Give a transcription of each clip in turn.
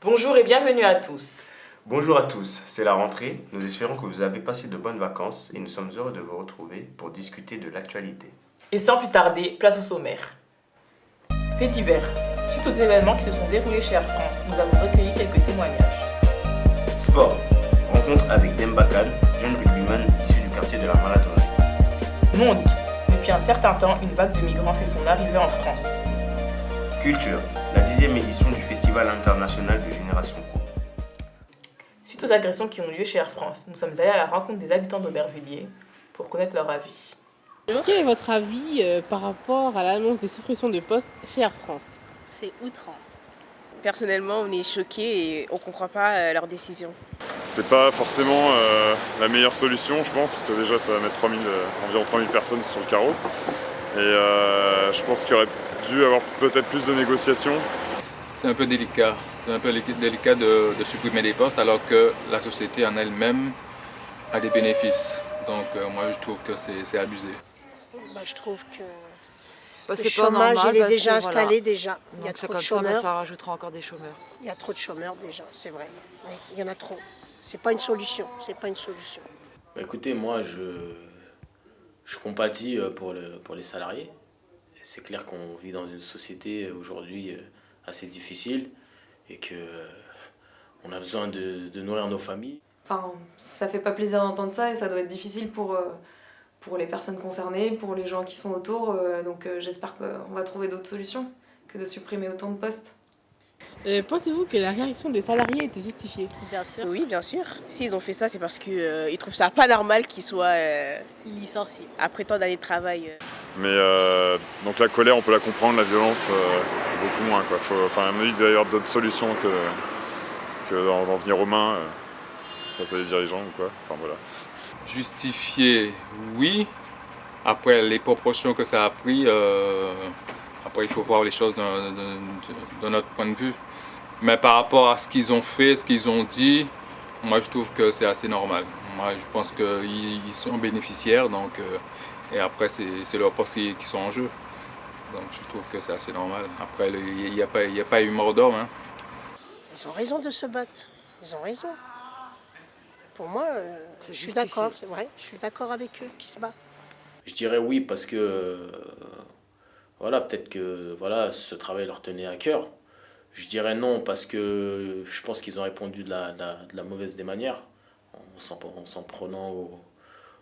Bonjour et bienvenue à tous. Bonjour à tous, c'est la rentrée. Nous espérons que vous avez passé de bonnes vacances et nous sommes heureux de vous retrouver pour discuter de l'actualité. Et sans plus tarder, place au sommaire. Fait divers. Suite aux événements qui se sont déroulés chez Air France, nous avons recueilli quelques témoignages. Sport. Rencontre avec Demba Kane, jeune rugbyman issu du quartier de la Malatonnerie. Monde. Depuis un certain temps, une vague de migrants fait son arrivée en France. Culture. La 10e édition du Festival international de Génération Co. Suite aux agressions qui ont lieu chez Air France, nous sommes allés à la rencontre des habitants d'Aubervilliers pour connaître leur avis. Quel est votre avis par rapport à l'annonce des suppressions de postes chez Air France ? C'est outrant. Personnellement, on est choqués et on ne comprend pas leur décision. C'est pas forcément la meilleure solution, je pense, parce que déjà ça va mettre environ 3000 personnes sur le carreau. Et je pense qu'il y aurait dû avoir peut-être plus de négociations. C'est un peu délicat. C'est un peu délicat de supprimer des postes alors que la société en elle-même a des bénéfices. Donc moi je trouve que c'est abusé. Je trouve que le c'est chômage pas normal, il est déjà que, installé déjà. Il y a Donc c'est trop de comme chômeurs. ça rajoutera encore des chômeurs. Il y a trop de chômeurs déjà, c'est vrai. Il y en a trop. C'est pas une solution. C'est pas une solution. Écoutez, moi je compatis pour les salariés. C'est clair qu'on vit dans une société aujourd'hui assez difficile et qu'on a besoin de nourrir nos familles. Enfin, ça fait pas plaisir d'entendre ça et ça doit être difficile pour les personnes concernées, pour les gens qui sont autour. Donc j'espère qu'on va trouver d'autres solutions que de supprimer autant de postes. Pensez-vous que la réaction des salariés était justifiée ? Bien sûr. Oui, bien sûr. S'ils ont fait ça, c'est parce qu'ils trouvent ça pas normal qu'ils soient licenciés après tant d'années de travail. Mais donc la colère, on peut la comprendre, la violence, beaucoup moins. À mon avis, il doit y avoir d'autres solutions que d'en venir aux mains face à des dirigeants ou quoi. Enfin voilà. Justifié, oui. Après les proportions que ça a pris, après il faut voir les choses d'un autre point de vue. Mais par rapport à ce qu'ils ont fait, ce qu'ils ont dit, moi je trouve que c'est assez normal. Moi je pense qu'ils sont bénéficiaires, donc, et après c'est leurs postes qui sont en jeu. Donc je trouve que c'est assez normal. Après il n'y a pas eu mort d'homme. Hein. Ils ont raison de se battre. Ils ont raison. Pour moi, je suis d'accord. C'est vrai. Je suis d'accord avec eux qui se battent. Je dirais oui parce que peut-être que ce travail leur tenait à cœur. Je dirais non parce que je pense qu'ils ont répondu de la mauvaise des manières en s'en prenant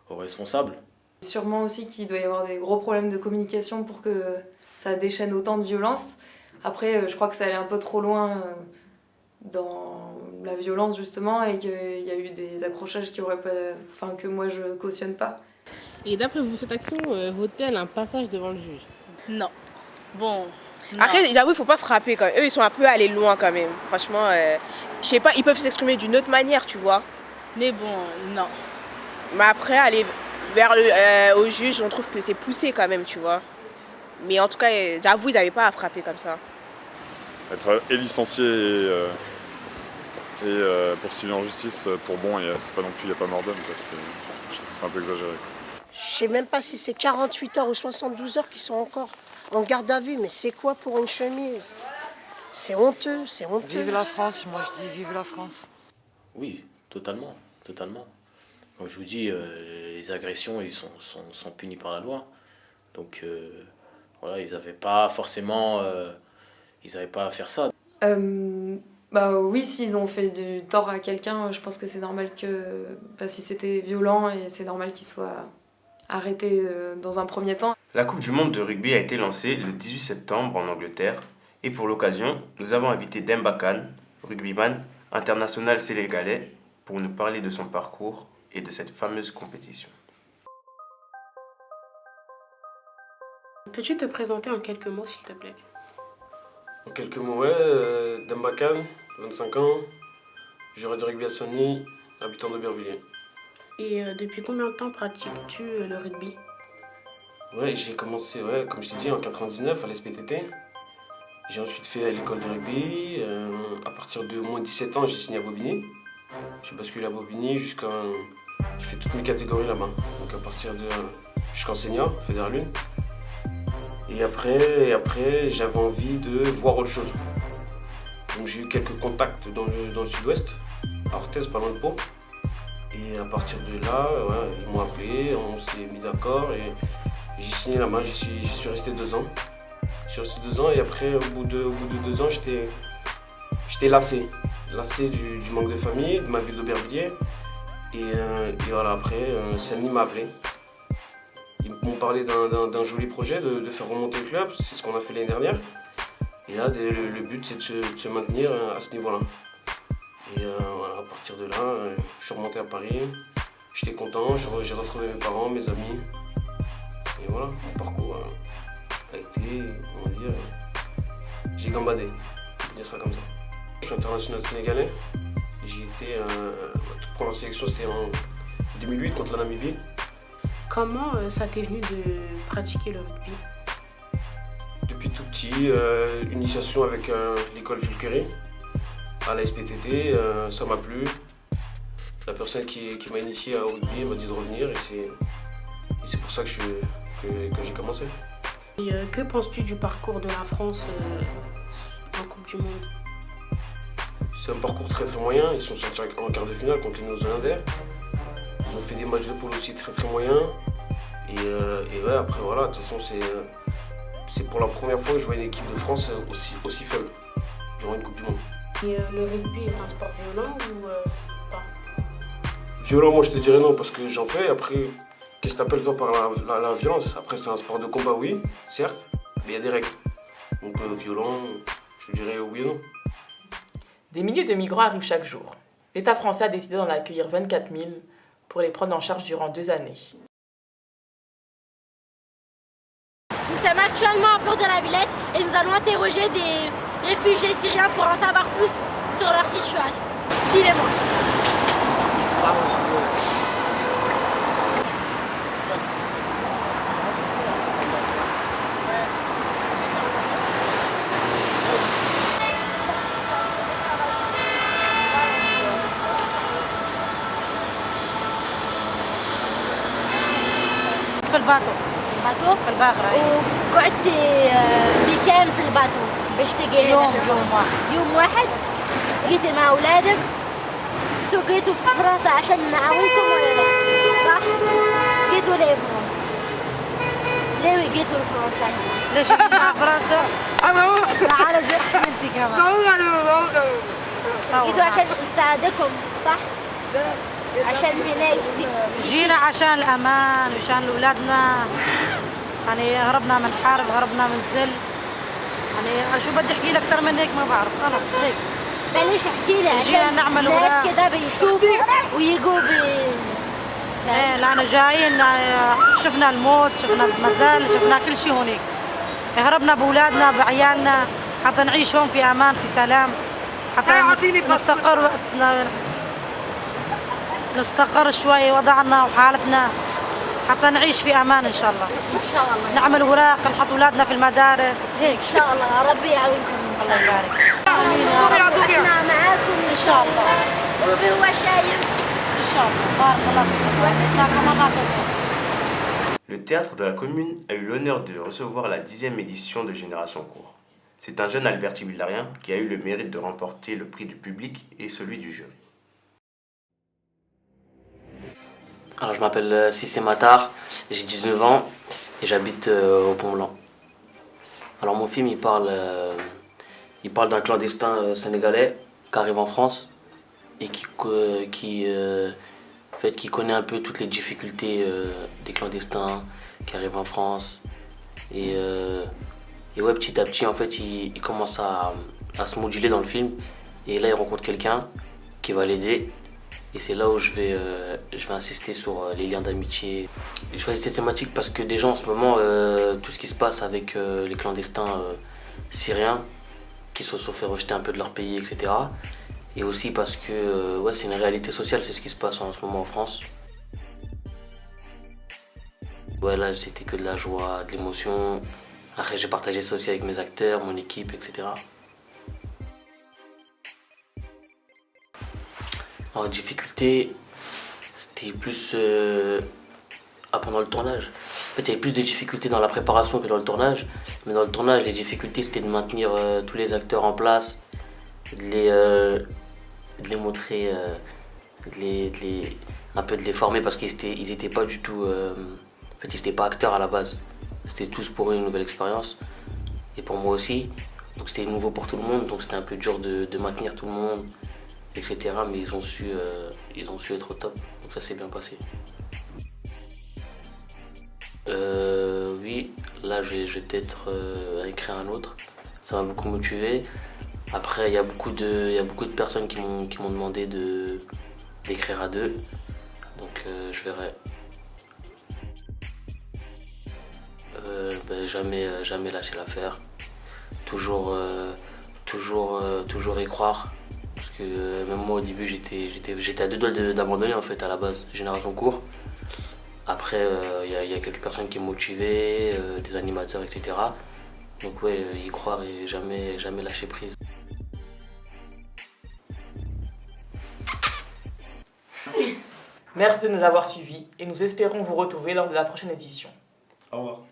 aux responsables. Sûrement aussi qu'il doit y avoir des gros problèmes de communication pour que ça déchaîne autant de violence. Après, je crois que ça allait un peu trop loin dans la violence justement et qu'il y a eu des accrochages que moi je cautionne pas. Et d'après vous, cette action vaut-elle un passage devant le juge ? Non. Bon. Non. Après, j'avoue, il faut pas frapper quand même. Eux, ils sont un peu allés loin quand même. Franchement, je sais pas, ils peuvent s'exprimer d'une autre manière, tu vois. Mais bon, non. Mais après, aller vers au juge, on trouve que c'est poussé quand même, tu vois. Mais en tout cas, j'avoue, ils n'avaient pas à frapper comme ça. Être licencié et poursuivi en justice pour bon, et c'est pas non plus, il n'y a pas mort d'homme. Je trouve que c'est un peu exagéré. Je sais même pas si c'est 48 heures ou 72 heures qui sont encore en garde à vue. Mais c'est quoi pour une chemise ? C'est honteux, c'est honteux. Vive la France, moi je dis vive la France. Oui, totalement. Comme je vous dis, les agressions ils sont punis par la loi. Donc ils n'avaient pas forcément à faire ça. Oui, s'ils ont fait du tort à quelqu'un, je pense que c'est normal que... si c'était violent, et c'est normal qu'ils soient arrêtés dans un premier temps. La Coupe du Monde de rugby a été lancée le 18 septembre en Angleterre et pour l'occasion, nous avons invité Demba Kane, rugbyman international sénégalais, pour nous parler de son parcours et de cette fameuse compétition. Peux-tu te présenter en quelques mots, s'il te plaît ? En quelques mots, Demba Kane, 25 ans, joueur de rugby à Sony, habitant d'Aubervilliers. Et depuis combien de temps pratiques-tu le rugby ? J'ai commencé, comme je t'ai dit, en 99 à l'SPTT. J'ai ensuite fait l'école de rugby. À partir de moins 17 ans, j'ai signé à Bobigny. J'ai basculé à Bobigny j'ai fait toutes mes catégories là-bas. Donc à partir de... jusqu'en senior, fédéral 1. Et après, j'avais envie de voir autre chose. Donc j'ai eu quelques contacts dans le sud-ouest, à Orthez, pas loin de Pau. Et à partir de là, ouais, ils m'ont appelé, on s'est mis d'accord et j'ai signé là-bas. J'y suis resté 2 ans. Je suis resté 2 ans et après, au bout de 2 ans, j'étais lassé. Lassé du manque de famille, de ma ville d'Aubervilliers. Et voilà, après, Samy m'a appelé. Ils m'ont parlé d'un joli projet de faire remonter le club, c'est ce qu'on a fait l'année dernière. Et là, le but, c'est de se maintenir à ce niveau-là. Et voilà, à partir de là, je suis remonté à Paris. J'étais content, j'ai retrouvé mes parents, mes amis. Et voilà, mon parcours a été, on va dire, j'ai gambadé, on peut dire ça comme ça. Je suis international sénégalais. J'ai été, ma toute première sélection, c'était en 2008 contre la Namibie. Comment ça t'est venu de pratiquer le rugby? Depuis tout petit, initiation avec l'école Jules Ferry, à la SPTT, ça m'a plu. La personne qui m'a initié au rugby m'a dit de revenir et c'est pour ça que j'ai commencé. Et que penses-tu du parcours de la France en Coupe du Monde? C'est un parcours très très moyen, ils sont sortis en quart de finale contre les Néo-Zélandais. Ils ont fait des matchs de poule aussi très très moyens. Et ouais, après voilà, de toute façon c'est pour la première fois que je vois une équipe de France aussi faible durant une Coupe du Monde. Et le rugby est un sport violent ou pas? Violent, moi je te dirais non parce que j'en fais. Après, qu'est-ce que t'appelles toi par la violence? Après c'est un sport de combat, oui, certes, mais il y a des règles. Donc violent, je te dirais oui et non. Des milliers de migrants arrivent chaque jour. L'État français a décidé d'en accueillir 24 000 pour les prendre en charge durant 2 années. Nous sommes actuellement à Port de la Villette et nous allons interroger des réfugiés syriens pour en savoir plus sur leur situation. Suivez-moi. في الباطو في الباخرة وقعدت بكام في الباطو باش تجي يوم واحد جيتي مع اولادك انتوا جيتوا في فرنسا عشان نعاونكم ولا لا؟ صح؟ جيتوا ليه فرنسا؟ ليه جيتوا لفرنسا؟ ليش جينا فرنسا؟ تعالوا جيتوا انت كمان جيتوا عشان نساعدكم صح؟ عشان هناك جينا عشان الأمان وعشان أولادنا، يعني هربنا من حرب، هربنا من زل، يعني شو بدي أحكي لك أكثر من هيك ما بعرف، خلص هيك. بلاش احكي لي عشان نعمل ناس كده بيشوفوا ويجوا ايه لأن جايين شفنا الموت، شفنا المزل، شفنا كل شيء هونيك. هربنا بأولادنا بعيالنا حتى نعيش هون في أمان في سلام، حتى نستقر شوي وضعنا وحالتنا حتى نعيش في امان ان شاء الله. ان شاء الله نعمل اوراق، نحط اولادنا في المدارس هيك. ان شاء الله يا ربي يعاونكم. الله يبارك. امين يا رب. احنا معاكم ان شاء الله. ربي هو شايف ان شاء الله. بارك الله فيكم. Le théâtre de la commune a eu l'honneur de recevoir la 10e édition de Génération Court. C'est un jeune Albert Tibildarien qui a eu le mérite de remporter le prix du public et celui du jury. Alors, je m'appelle Cissé Matar, j'ai 19 ans et j'habite au Pont-Blanc. Alors mon film il parle d'un clandestin sénégalais qui arrive en France et qui connaît un peu toutes les difficultés des clandestins qui arrivent en France. Et ouais, petit à petit en fait il commence à se moduler dans le film et là il rencontre quelqu'un qui va l'aider. Et c'est là où je vais insister sur les liens d'amitié. J'ai choisi cette thématique parce que déjà en ce moment, tout ce qui se passe avec les clandestins syriens qui se sont fait rejeter un peu de leur pays, etc. Et aussi parce que ouais, c'est une réalité sociale, c'est ce qui se passe en ce moment en France. Ouais, là c'était que de la joie, de l'émotion. Après j'ai partagé ça aussi avec mes acteurs, mon équipe, etc. En difficulté, c'était plus pendant le tournage. En fait, il y avait plus de difficultés dans la préparation que dans le tournage. Mais dans le tournage, les difficultés, c'était de maintenir tous les acteurs en place de les montrer, un peu de les former parce qu'ils étaient pas du tout... en fait, ils n'étaient pas acteurs à la base. C'était tous pour eux une nouvelle expérience. Et pour moi aussi. Donc c'était nouveau pour tout le monde, donc c'était un peu dur de maintenir tout le monde, etc. Mais ils ont su être au top, donc ça s'est bien passé. Oui, là je vais peut-être écrire un autre. Ça m'a beaucoup motivé. Après, il y a beaucoup de personnes qui m'ont demandé d'écrire à deux, donc je verrai. Jamais lâcher l'affaire. Toujours y croire. Parce que même moi au début j'étais à deux doigts d'abandonner en fait à la base, Génération Court. Après il y a quelques personnes qui m'ont motivé, des animateurs, etc. Donc ouais, y croire et jamais lâcher prise. Merci de nous avoir suivis et nous espérons vous retrouver lors de la prochaine édition. Au revoir.